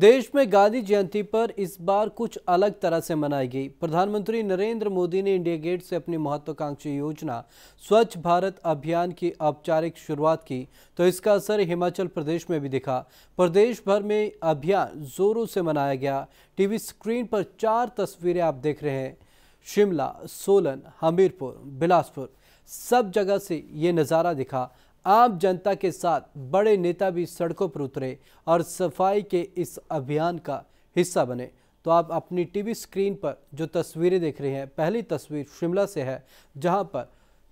देश में गांधी जयंती पर इस बार कुछ अलग तरह से मनाई गई। प्रधानमंत्री नरेंद्र मोदी ने इंडिया गेट से अपनी महत्वाकांक्षी योजना स्वच्छ भारत अभियान की औपचारिक शुरुआत की, तो इसका असर हिमाचल प्रदेश में भी दिखा। प्रदेश भर में अभियान जोरों से मनाया गया। टीवी स्क्रीन पर 4 तस्वीरें आप देख रहे हैं। शिमला, सोलन, हमीरपुर, बिलासपुर, सब जगह से ये नज़ारा दिखा। आम जनता के साथ बड़े नेता भी सड़कों पर उतरे और सफाई के इस अभियान का हिस्सा बने। तो आप अपनी टीवी स्क्रीन पर जो तस्वीरें देख रहे हैं, पहली तस्वीर शिमला से है, जहां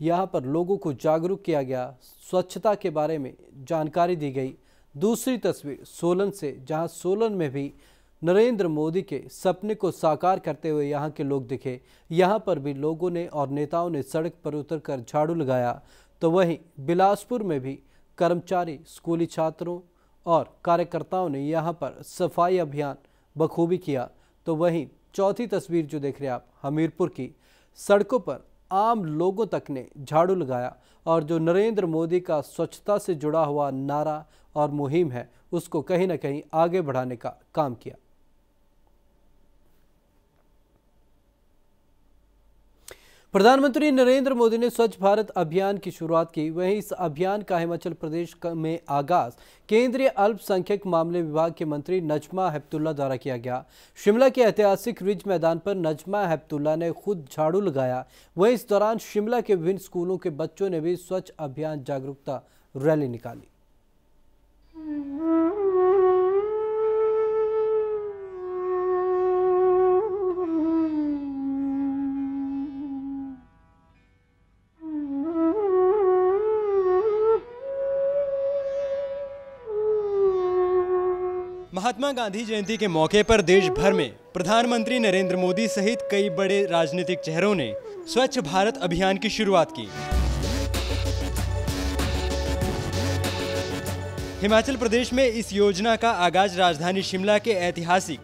यहाँ पर लोगों को जागरूक किया गया, स्वच्छता के बारे में जानकारी दी गई। दूसरी तस्वीर सोलन से, जहां सोलन में भी नरेंद्र मोदी के सपने को साकार करते हुए यहाँ के लोग दिखे। यहाँ पर भी लोगों ने और नेताओं ने सड़क पर उतरकर झाड़ू लगाया। तो वहीं बिलासपुर में भी कर्मचारी, स्कूली छात्रों और कार्यकर्ताओं ने यहाँ पर सफाई अभियान बखूबी किया। तो वहीं चौथी तस्वीर जो देख रहे हैं आप, हमीरपुर की सड़कों पर आम लोगों तक ने झाड़ू लगाया और जो नरेंद्र मोदी का स्वच्छता से जुड़ा हुआ नारा और मुहिम है, उसको कहीं ना कहीं आगे बढ़ाने का काम किया। प्रधानमंत्री नरेंद्र मोदी ने स्वच्छ भारत अभियान की शुरुआत की। वहीं इस अभियान का हिमाचल प्रदेश में आगाज केंद्रीय अल्पसंख्यक मामले विभाग के मंत्री नजमा हेपतुल्ला द्वारा किया गया। शिमला के ऐतिहासिक रिज मैदान पर नजमा हेपतुल्ला ने खुद झाड़ू लगाया। वहीं इस दौरान शिमला के विभिन्न स्कूलों के बच्चों ने भी स्वच्छ अभियान जागरूकता रैली निकाली। महात्मा गांधी जयंती के मौके पर देश भर में प्रधानमंत्री नरेंद्र मोदी सहित कई बड़े राजनीतिक चेहरों ने स्वच्छ भारत अभियान की शुरुआत की। हिमाचल प्रदेश में इस योजना का आगाज राजधानी शिमला के ऐतिहासिक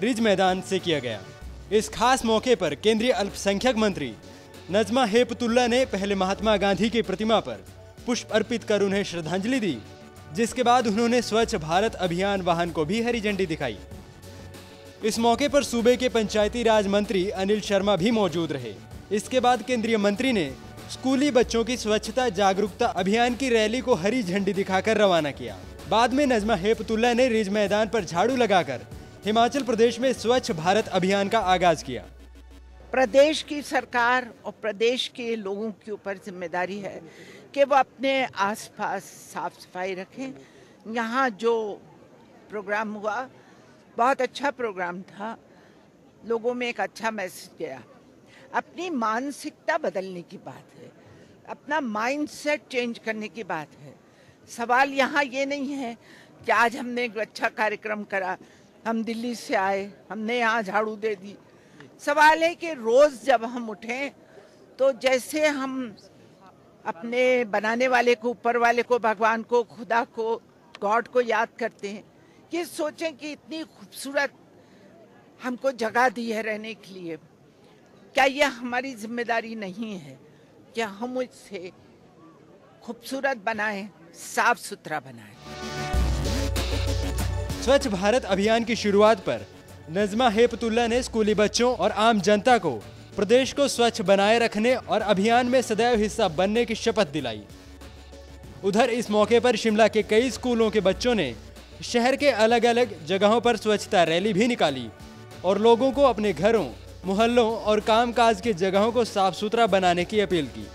रिज मैदान से किया गया। इस खास मौके पर केंद्रीय अल्पसंख्यक मंत्री नजमा हेपतुल्ला ने पहले महात्मा गांधी की प्रतिमा पर पुष्प अर्पित कर उन्हें श्रद्धांजलि दी, जिसके बाद उन्होंने स्वच्छ भारत अभियान वाहन को भी हरी झंडी दिखाई। इस मौके पर सूबे के पंचायती राज मंत्री अनिल शर्मा भी मौजूद रहे। इसके बाद केंद्रीय मंत्री ने स्कूली बच्चों की स्वच्छता जागरूकता अभियान की रैली को हरी झंडी दिखाकर रवाना किया। बाद में नजमा हेपतुल्ला ने रिज मैदान पर झाड़ू लगाकर हिमाचल प्रदेश में स्वच्छ भारत अभियान का आगाज किया। प्रदेश की सरकार और प्रदेश के लोगों के ऊपर जिम्मेदारी है कि वो अपने आसपास साफ सफाई रखें। यहाँ जो प्रोग्राम हुआ बहुत अच्छा प्रोग्राम था, लोगों में एक अच्छा मैसेज गया। अपनी मानसिकता बदलने की बात है, अपना माइंडसेट चेंज करने की बात है। सवाल यहाँ ये नहीं है कि आज हमने एक अच्छा कार्यक्रम करा, हम दिल्ली से आए, हमने यहाँ झाड़ू दे दी। सवाल है कि रोज जब हम उठें तो जैसे हम अपने बनाने वाले को, ऊपर वाले को, भगवान को, खुदा को, गॉड को याद करते हैं, ये सोचें कि इतनी खूबसूरत हमको जगह दी है रहने के लिए, क्या ये हमारी जिम्मेदारी नहीं है कि हम इसे खूबसूरत बनाएं, साफ सुथरा बनाएं। स्वच्छ भारत अभियान की शुरुआत पर नजमा हेपतुल्ला ने स्कूली बच्चों और आम जनता को प्रदेश को स्वच्छ बनाए रखने और अभियान में सदैव हिस्सा बनने की शपथ दिलाई। उधर इस मौके पर शिमला के कई स्कूलों के बच्चों ने शहर के अलग अलग जगहों पर स्वच्छता रैली भी निकाली और लोगों को अपने घरों, मोहल्लों और कामकाज की जगहों को साफ सुथरा बनाने की अपील की।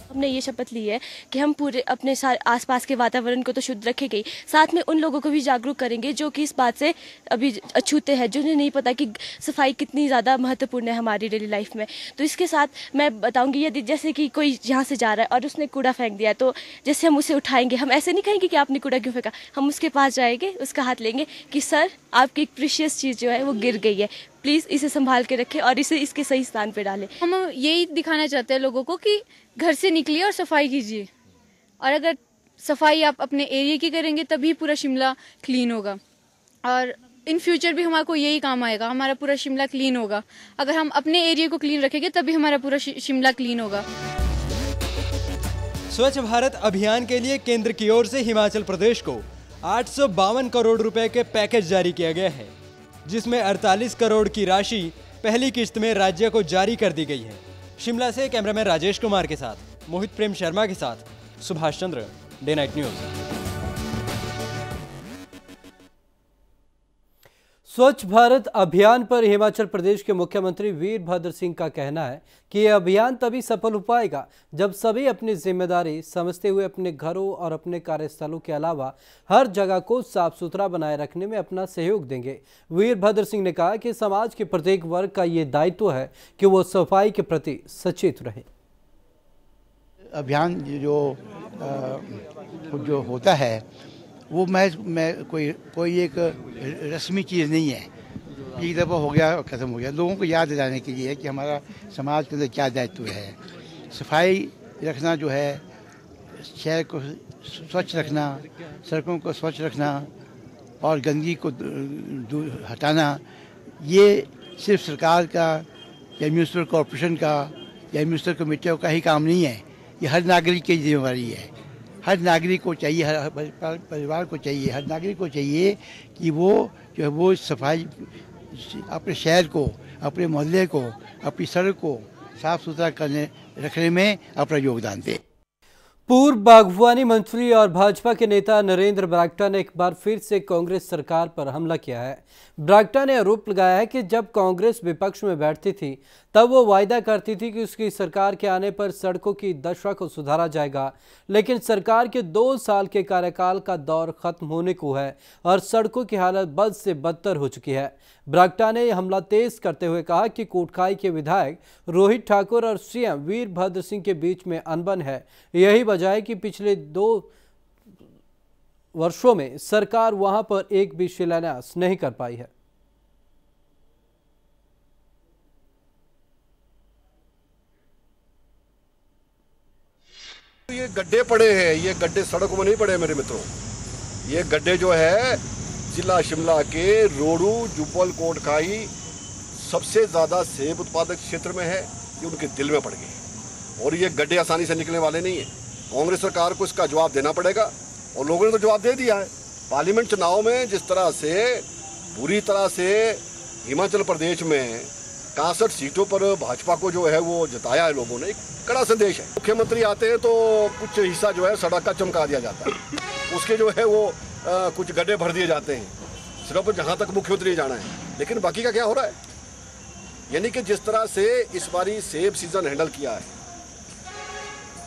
हमने ये शपथ ली है कि हम पूरे अपने आसपास के वातावरण को तो शुद्ध रखेंगे ही, साथ में उन लोगों को भी जागरूक करेंगे जो कि इस बात से अभी अछूते हैं, जिन्हें नहीं पता कि सफाई कितनी ज़्यादा महत्वपूर्ण है हमारी डेली लाइफ में। तो इसके साथ मैं बताऊंगी, यदि जैसे कि कोई यहाँ से जा रहा है और उसने कूड़ा फेंक दिया, तो जैसे हम उसे उठाएंगे, हम ऐसे नहीं कहेंगे कि आपने कूड़ा क्यों फेंका, हम उसके पास जाएंगे, उसका हाथ लेंगे कि सर आपकी एक प्रीशियस चीज़ जो है वो गिर गई है, प्लीज़ इसे संभाल के रखें और इसे इसके सही स्थान पे डालें। हम यही दिखाना चाहते हैं लोगों को कि घर से निकलिए और सफाई कीजिए, और अगर सफाई आप अपने एरिया की करेंगे तभी पूरा शिमला क्लीन होगा, और इन फ्यूचर भी हमारे को यही काम आएगा, हमारा पूरा शिमला क्लीन होगा। अगर हम अपने एरिया को क्लीन रखेंगे तभी हमारा पूरा शिमला क्लीन होगा। स्वच्छ भारत अभियान के लिए केंद्र की ओर से हिमाचल प्रदेश को 852 करोड़ रुपए के पैकेज जारी किया गया है, जिसमें 48 करोड़ की राशि पहली किस्त में राज्य को जारी कर दी गई है। शिमला से कैमरामैन राजेश कुमार के साथ मोहित प्रेम शर्मा के साथ Subhash Chandra, day night news. स्वच्छ भारत अभियान पर हिमाचल प्रदेश के मुख्यमंत्री वीरभद्र सिंह का कहना है कि यह अभियान तभी सफल हो पाएगा जब सभी अपनी जिम्मेदारी समझते हुए अपने घरों और अपने कार्यस्थलों के अलावा हर जगह को साफ सुथरा बनाए रखने में अपना सहयोग देंगे। वीरभद्र सिंह ने कहा कि समाज के प्रत्येक वर्ग का ये दायित्व है कि वो सफाई के प्रति सचेत रहे। अभियान जो होता है वो मैं कोई एक रस्मी चीज़ नहीं है, एक दफ़ा हो गया और ख़त्म हो गया। लोगों को याद दिलाने के लिए कि हमारा समाज के अंदर क्या दायित्व है। सफाई रखना जो है, शहर को स्वच्छ रखना, सड़कों को स्वच्छ रखना और गंदगी को हटाना, ये सिर्फ सरकार का या म्यूनिसिपल कॉरपोरेशन का या म्यूनिसिपल कमेटियों का ही काम नहीं है, ये हर नागरिक की जिम्मेवारी है। हर नागरिक को चाहिए, हर परिवार को चाहिए, हर नागरिक को चाहिए कि वो जो है वो सफाई अपने शहर को, अपने मोहल्ले को, अपनी सड़क को साफ सुथरा रखने में अपना योगदान दे। पूर्व बागवानी मंत्री और भाजपा के नेता नरेंद्र बरागटा ने एक बार फिर से कांग्रेस सरकार पर हमला किया है। बरागटा ने आरोप लगाया है कि जब कांग्रेस विपक्ष में बैठती थी तब वो वायदा करती थी कि उसकी सरकार के आने पर सड़कों की दशा को सुधारा जाएगा, लेकिन सरकार के 2 साल के कार्यकाल का दौर खत्म होने को है और सड़कों की हालत बद से बदतर हो चुकी है। बरागटा ने हमला तेज करते हुए कहा कि कोटखाई के विधायक रोहित ठाकुर और सीएम वीरभद्र सिंह के बीच में अनबन है। यही वजह है कि पिछले 2 वर्षों में सरकार वहां पर एक भी शिलान्यास नहीं कर पाई है। ये गड्ढे पड़े हैं, ये गड्ढे सड़कों में नहीं पड़े मेरे मित्रों। ये गड्ढे जो है जिला शिमला के रोडू, जुब्बल, कोटखाई सबसे ज़्यादा सेब उत्पादक क्षेत्र में है, ये उनके दिल में पड़ गए और ये गड्ढे आसानी से निकलने वाले नहीं है। कांग्रेस सरकार को इसका जवाब देना पड़ेगा और लोगों ने तो जवाब दे दिया है। पार्लियामेंट चुनाव में जिस तरह से बुरी तरह से हिमाचल प्रदेश में 61 सीटों पर भाजपा को जो है वो जिताया है लोगों ने, एक कड़ा संदेश है। मुख्यमंत्री आते हैं तो कुछ हिस्सा जो है सड़क का चमका दिया जाता है, उसके जो है वो कुछ गड्ढे भर दिए जाते हैं सिर्फ जहाँ तक मुख्यमंत्री जाना है, लेकिन बाकी का क्या हो रहा है। यानी कि जिस तरह से इस बारी सेब सीजन हैंडल किया है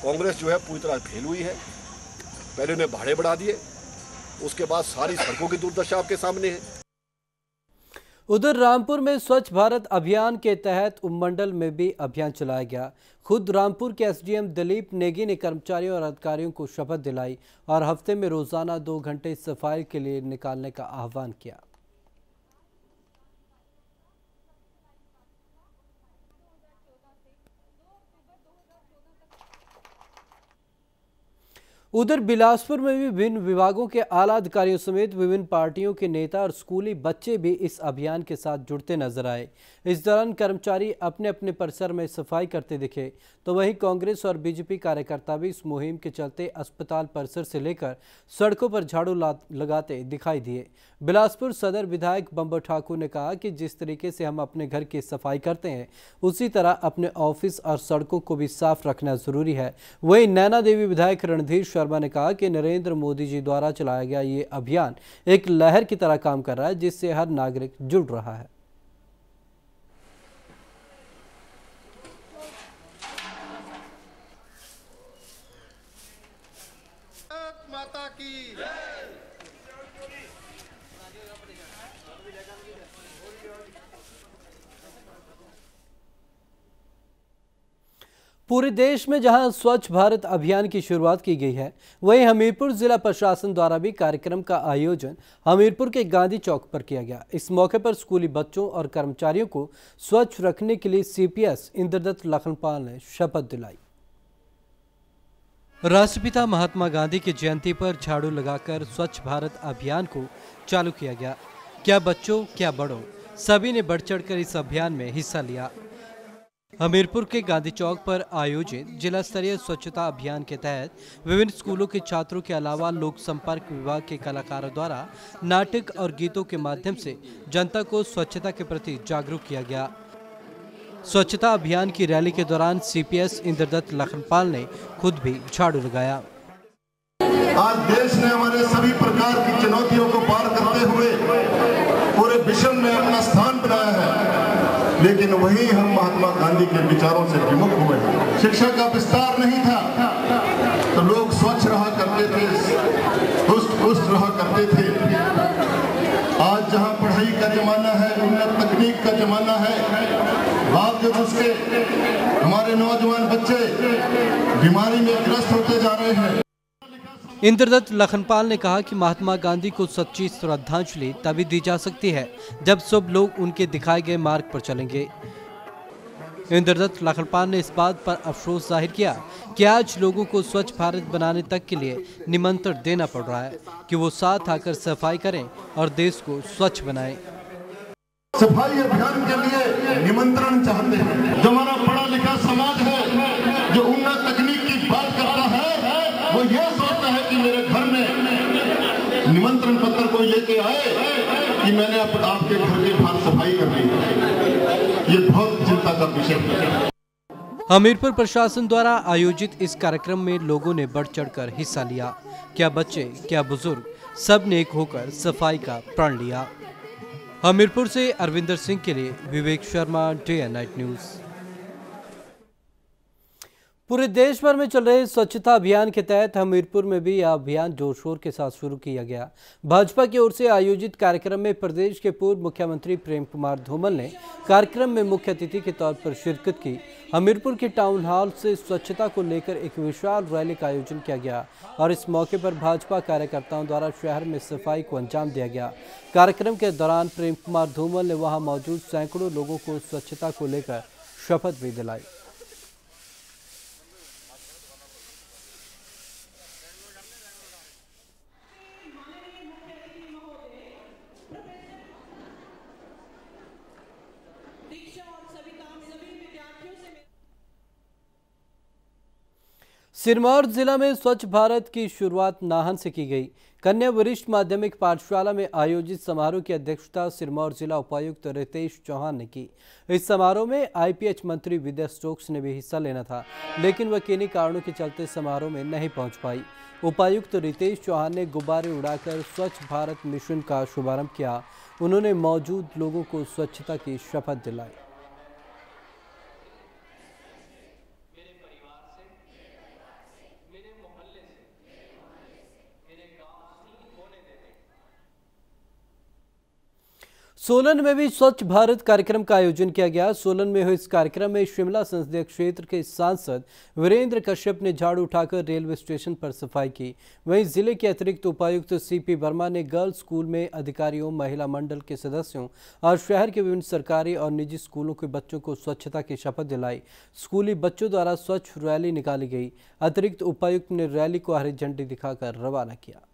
कांग्रेस जो है पूरी तरह फेल हुई है। पहले उन्हें भाड़े बढ़ा दिए, उसके बाद सारी सड़कों की दुर्दशा आपके सामने है। उधर रामपुर में स्वच्छ भारत अभियान के तहत उपमंडल में भी अभियान चलाया गया। खुद रामपुर के एसडीएम दिलीप नेगी ने कर्मचारियों और अधिकारियों को शपथ दिलाई और हफ्ते में रोजाना 2 घंटे सफाई के लिए निकालने का आह्वान किया। उधर बिलासपुर में भी विभिन्न विभागों के आला अधिकारियों समेत विभिन्न पार्टियों के नेता और स्कूली बच्चे भी इस अभियान के साथ जुड़ते नजर आए। इस दौरान कर्मचारी अपने अपने परिसर में सफाई करते दिखे, तो वहीं कांग्रेस और बीजेपी कार्यकर्ता भी इस मुहिम के चलते अस्पताल परिसर से लेकर सड़कों पर झाड़ू लगाते दिखाई दिए। बिलासपुर सदर विधायक बंबर ठाकुर ने कहा कि जिस तरीके से हम अपने घर की सफाई करते हैं उसी तरह अपने ऑफिस और सड़कों को भी साफ रखना जरूरी है। वहीं नैना देवी विधायक रणधीर शर्मा ने कहा कि नरेंद्र मोदी जी द्वारा चलाया गया ये अभियान एक लहर की तरह काम कर रहा है, जिससे हर नागरिक जुड़ रहा है। माता की पूरे देश में जहां स्वच्छ भारत अभियान की शुरुआत की गई है, वहीं हमीरपुर जिला प्रशासन द्वारा भी कार्यक्रम का आयोजन हमीरपुर के गांधी चौक पर किया गया। इस मौके पर स्कूली बच्चों और कर्मचारियों को स्वच्छ रखने के लिए सीपीएस इंद्रदत्त लखनपाल ने शपथ दिलाई। राष्ट्रपिता महात्मा गांधी की जयंती पर झाड़ू लगाकर स्वच्छ भारत अभियान को चालू किया गया। क्या बच्चों क्या बड़ों, सभी ने बढ़ चढ़कर इस अभियान में हिस्सा लिया। हमीरपुर के गांधी चौक पर आयोजित जिला स्तरीय स्वच्छता अभियान के तहत विभिन्न स्कूलों के छात्रों के अलावा लोक संपर्क विभाग के कलाकारों द्वारा नाटक और गीतों के माध्यम से जनता को स्वच्छता के प्रति जागरूक किया गया। स्वच्छता अभियान की रैली के दौरान सीपीएस इंद्रदत्त लखनपाल ने खुद भी झाड़ू लगाया। आज देश ने हमारे सभी प्रकार की चुनौतियों को पार करते हुए पूरे विश्व में अपना स्थान बनाया है, लेकिन वही हम महात्मा गांधी के विचारों से विमुख हुए हैं। शिक्षा का विस्तार नहीं था तो लोग स्वच्छ रहा करते थे, पुष्ट रहा करते थे। आज जहां पढ़ाई का जमाना है, उन्नत तकनीक का जमाना है, बावजूद उसके हमारे नौजवान बच्चे बीमारी में ग्रस्त होते जा रहे हैं। इंद्रदत्त लखनपाल ने कहा कि महात्मा गांधी को सच्ची श्रद्धांजलि तभी दी जा सकती है जब सब लोग उनके दिखाए गए मार्ग पर चलेंगे। इंद्रदत्त लखनपाल ने इस बात पर अफसोस जाहिर किया कि आज लोगों को स्वच्छ भारत बनाने तक के लिए निमंत्रण देना पड़ रहा है कि वो साथ आकर सफाई करें और देश को स्वच्छ बनाएं। सफाई अभियान के लिए निमंत्रण चाहते हैं। जो हमारा पढ़ा लिखा समाज है, जो उन्नत तकनीक की बात करता है, वो यह सोचता है कि मेरे घर में निमंत्रण पत्र कोई लेके आए कि मैंने आपके घर के बाहर सफाई करनी है। ये बहुत चिंता का विषय है। हमीरपुर प्रशासन द्वारा आयोजित इस कार्यक्रम में लोगों ने बढ़ चढ़कर हिस्सा लिया। क्या बच्चे, क्या बुजुर्ग, सब ने एक होकर सफाई का प्रण लिया। हमीरपुर से अरविंदर सिंह के लिए Vivek Sharma, day and night news. पूरे देश भर में चल रहे स्वच्छता अभियान के तहत हमीरपुर में भी यह अभियान जोर शोर के साथ शुरू किया गया। भाजपा की ओर से आयोजित कार्यक्रम में प्रदेश के पूर्व मुख्यमंत्री प्रेम कुमार धूमल ने कार्यक्रम में मुख्य अतिथि के तौर पर शिरकत की। हमीरपुर के टाउन हॉल से स्वच्छता को लेकर एक विशाल रैली का आयोजन किया गया और इस मौके पर भाजपा कार्यकर्ताओं द्वारा शहर में सफाई को अंजाम दिया गया। कार्यक्रम के दौरान प्रेम कुमार धूमल ने वहां मौजूद सैकड़ों लोगों को स्वच्छता को लेकर शपथ भी दिलाई। सिरमौर जिला में स्वच्छ भारत की शुरुआत नाहन से की गई। कन्या वरिष्ठ माध्यमिक पाठशाला में आयोजित समारोह की अध्यक्षता सिरमौर जिला उपायुक्त रितेश चौहान ने की। इस समारोह में आईपीएच मंत्री विद्या स्टोक्स ने भी हिस्सा लेना था, लेकिन वह किन्हीं कारणों के चलते समारोह में नहीं पहुंच पाई। उपायुक्त रितेश चौहान ने गुब्बारे उड़ाकर स्वच्छ भारत मिशन का शुभारंभ किया। उन्होंने मौजूद लोगों को स्वच्छता की शपथ दिलाई। सोलन में भी स्वच्छ भारत कार्यक्रम का आयोजन किया गया। सोलन में हुए इस कार्यक्रम में शिमला संसदीय क्षेत्र के सांसद वीरेंद्र कश्यप ने झाड़ू उठाकर रेलवे स्टेशन पर सफाई की। वहीं जिले के अतिरिक्त उपायुक्त सीपी वर्मा ने गर्ल्स स्कूल में अधिकारियों, महिला मंडल के सदस्यों और शहर के विभिन्न सरकारी और निजी स्कूलों के बच्चों को स्वच्छता की शपथ दिलाई। स्कूली बच्चों द्वारा स्वच्छ रैली निकाली गई। अतिरिक्त उपायुक्त ने रैली को हरी झंडी दिखाकर रवाना किया।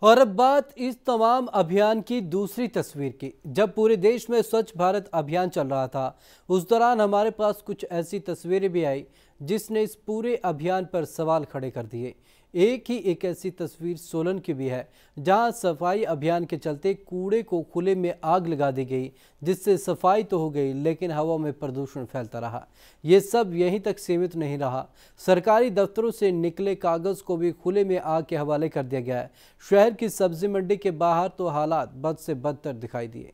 और अब बात इस तमाम अभियान की दूसरी तस्वीर की। जब पूरे देश में स्वच्छ भारत अभियान चल रहा था, उस दौरान हमारे पास कुछ ऐसी तस्वीरें भी आई जिसने इस पूरे अभियान पर सवाल खड़े कर दिए। एक ऐसी तस्वीर सोलन की भी है, जहां सफाई अभियान के चलते कूड़े को खुले में आग लगा दी गई, जिससे सफाई तो हो गई लेकिन हवा में प्रदूषण फैलता रहा। ये सब यहीं तक सीमित नहीं रहा, सरकारी दफ्तरों से निकले कागज को भी खुले में आग के हवाले कर दिया गया है। शहर की सब्जी मंडी के बाहर तो हालात बद से बदतर दिखाई दिए।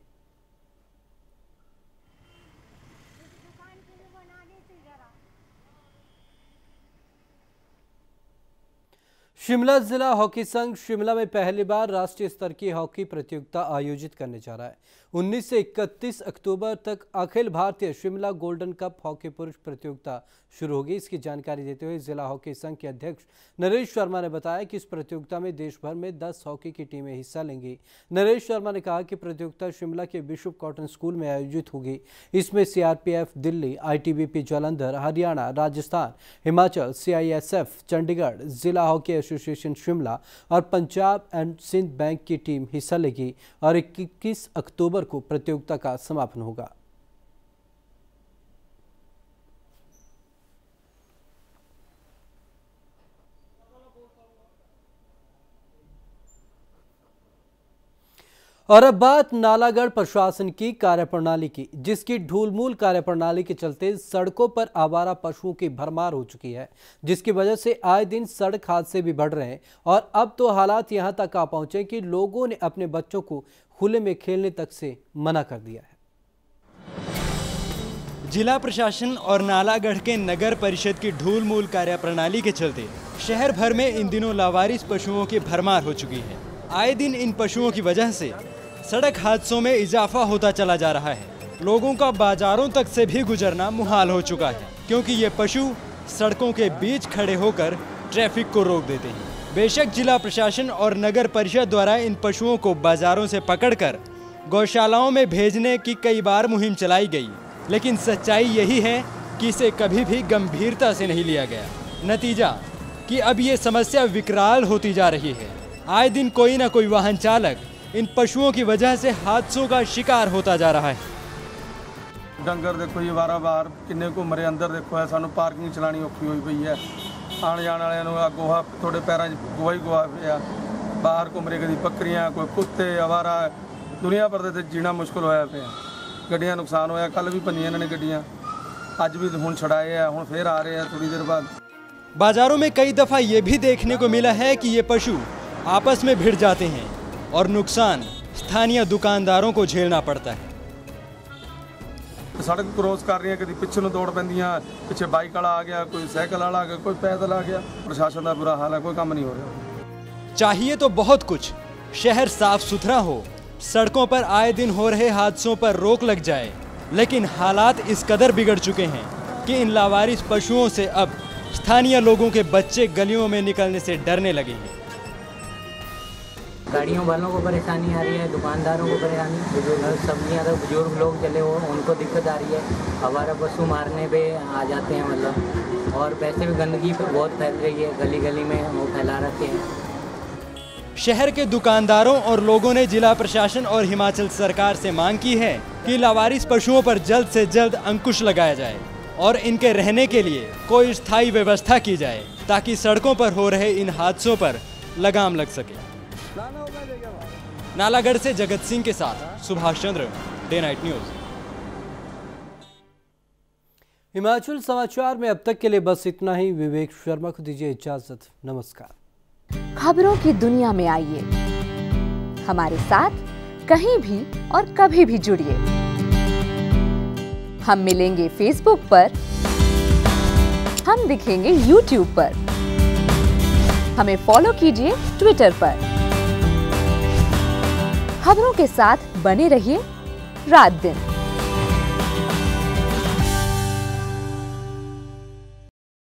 शिमला जिला हॉकी संघ शिमला में पहली बार राष्ट्रीय स्तर की हॉकी प्रतियोगिता आयोजित करने जा रहा है। 19 से 31 अक्टूबर तक Akhil Bharatiya Shimla golden cup hockey पुरुष प्रतियोगिता शुरू होगी। इसकी जानकारी देते हुए जिला हॉकी संघ के अध्यक्ष नरेश शर्मा ने बताया कि इस प्रतियोगिता में देश भर में 10 हॉकी की टीमें हिस्सा लेंगी। नरेश शर्मा ने कहा कि प्रतियोगिता शिमला के बिशप कॉटन स्कूल में आयोजित होगी। इसमें CRPF Delhi, ITBP Jalandhar, Haryana, Rajasthan, Himachal, CISF Chandigarh, जिला हॉकी एसोसिएशन शिमला और पंजाब एंड सिंध बैंक की टीम हिस्सा लेगी और 21 अक्टूबर को प्रतियोगिता का समापन होगा। और अब बात नालागढ़ प्रशासन की कार्यप्रणाली की, जिसकी ढूलमूल कार्यप्रणाली के चलते सड़कों पर आवारा पशुओं की भरमार हो चुकी है, जिसकी वजह से आए दिन सड़क हादसे भी बढ़ रहे हैं। और अब तो हालात यहां तक आ पहुंचे कि लोगों ने अपने बच्चों को खुले में खेलने तक से मना कर दिया है। जिला प्रशासन और नालागढ़ के नगर परिषद की ढूलमूल कार्यप्रणाली के चलते शहर भर में इन दिनों लावारिस पशुओं की भरमार हो चुकी है। आए दिन इन पशुओं की वजह से सड़क हादसों में इजाफा होता चला जा रहा है। लोगों का बाजारों तक से भी गुजरना मुहाल हो चुका है, क्योंकि ये पशु सड़कों के बीच खड़े होकर ट्रैफिक को रोक देते हैं। बेशक जिला प्रशासन और नगर परिषद द्वारा इन पशुओं को बाजारों से पकड़कर गौशालाओं में भेजने की कई बार मुहिम चलाई गई, लेकिन सच्चाई यही है कि इसे कभी भी गंभीरता से नहीं लिया गया। नतीजा कि अब ये समस्या विकराल होती जा रही है। आए दिन कोई ना कोई वाहन चालक इन पशुओं की वजह से हादसों का शिकार होता जा रहा है। डंगर देखो ये बार किन्ने घूम रहे अंदर देखो है, सानू पार्किंग चलानी औखी हुई पई है। आने जाने वाले गोहा थोड़े पैरों गोहा ही गोहा पिया, बाहर घूम रहे कभी बकरियां, कोई कुत्ते, आवारा, दुनिया भर दे जीना मुश्किल होया पिया। गड्डियां नुकसान होया, कल भी भनियां इन्होंने गड्डियां, अज भी हुण छड़ाए हैं, हुण फिर आ रहे हैं थोड़ी देर बाद। बाजारों में कई दफा ये भी देखने को मिला है कि ये पशु आपस में भिड़ जाते हैं और नुकसान स्थानीय दुकानदारों को झेलना पड़ता है। सड़क क्रॉस कर रही है, कभी पिछे दौड़ पैंदियां, पिछे बाइक वाला आ गया, कोई साइकिल वाला आ गया, कोई पैदल आ गया। प्रशासन का बुरा हाल है, कोई काम नहीं हो रहा। चाहिए तो बहुत कुछ, शहर साफ सुथरा हो, सड़कों पर आए दिन हो रहे हादसों पर रोक लग जाए, लेकिन हालात इस कदर बिगड़ चुके हैं कि इन लावारिस पशुओं से अब स्थानीय लोगों के बच्चे गलियों में निकलने से डरने लगे हैं। गाड़ियों वालों को परेशानी आ रही है, दुकानदारों को परेशानी, सब्जियाँ तो बुजुर्ग लोग चले हो उनको दिक्कत आ रही है, हमारा पशु मारने पे आ जाते हैं मतलब। और वैसे भी गंदगी बहुत फैल रही है, गली गली में वो फैला रखे हैं। शहर के दुकानदारों और लोगों ने जिला प्रशासन और हिमाचल सरकार से मांग की है कि लावारिस पशुओं पर जल्द से जल्द अंकुश लगाया जाए और इनके रहने के लिए कोई स्थायी व्यवस्था की जाए, ताकि सड़कों पर हो रहे इन हादसों पर लगाम लग सके। नालागढ़ से जगत सिंह के साथ Subhash Chandra, day night news. Himachal समाचार में अब तक के लिए बस इतना ही। विवेक शर्मा को दीजिए इजाजत। नमस्कार। खबरों की दुनिया में आइए, हमारे साथ कहीं भी और कभी भी जुड़िए। हम मिलेंगे फेसबुक पर, हम दिखेंगे यूट्यूब पर, हमें फॉलो कीजिए ट्विटर पर। खबरों के साथ बने रहिए रात दिन।